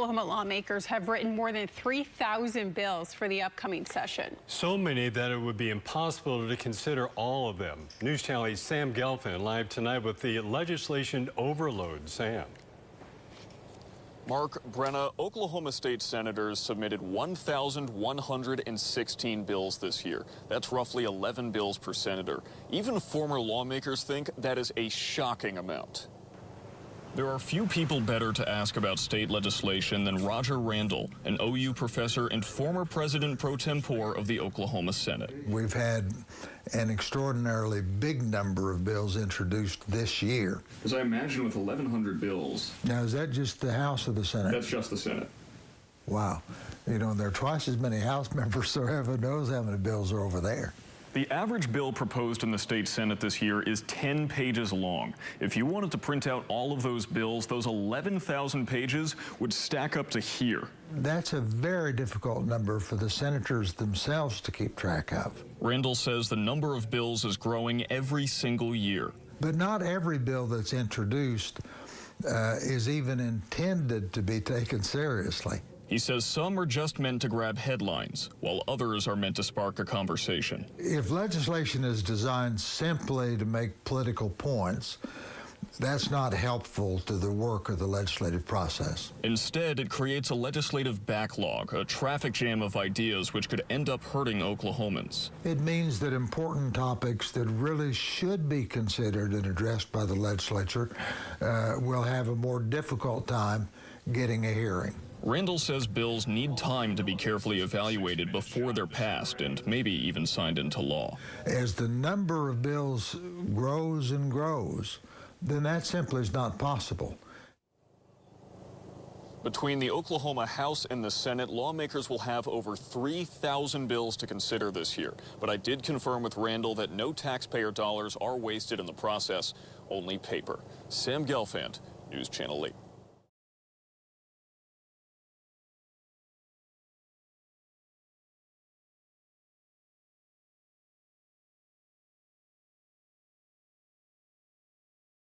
Oklahoma lawmakers have written more than 3,000 bills for the upcoming session. So many that it would be impossible to consider all of them. News Channel's Sam Gelfand live tonight with the legislation overload. Sam. Mark, Brenna, Oklahoma state senators submitted 1,116 bills this year. That's roughly 11 bills per senator. Even former lawmakers think that is a shocking amount. There are few people better to ask about state legislation than Roger Randall, an OU professor and former president pro tempore of the Oklahoma Senate. We've had an extraordinarily big number of bills introduced this year. As I imagine, with 1,100 bills. Now, is that just the House or the Senate? That's just the Senate. Wow. You know, there are twice as many House members, so heaven knows how many bills are over there. The average bill proposed in the state Senate this year is 10 pages long. If you wanted to print out all of those bills, those 11,000 pages would stack up to here. That's a very difficult number for the senators themselves to keep track of. Randall says the number of bills is growing every single year. But not every bill that's introduced is even intended to be taken seriously. He says some are just meant to grab headlines, while others are meant to spark a conversation. If legislation is designed simply to make political points, that's not helpful to the work of the legislative process. Instead, it creates a legislative backlog, a traffic jam of ideas which could end up hurting Oklahomans. It means that important topics that really should be considered and addressed by the legislature will have a more difficult time getting a hearing. Randall says bills need time to be carefully evaluated before they're passed and maybe even signed into law. As the number of bills grows and grows, then that simply is not possible. Between the Oklahoma House and the Senate, lawmakers will have over 3,000 bills to consider this year. But I did confirm with Randall that no taxpayer dollars are wasted in the process, only paper. Sam Gelfand, News Channel 8.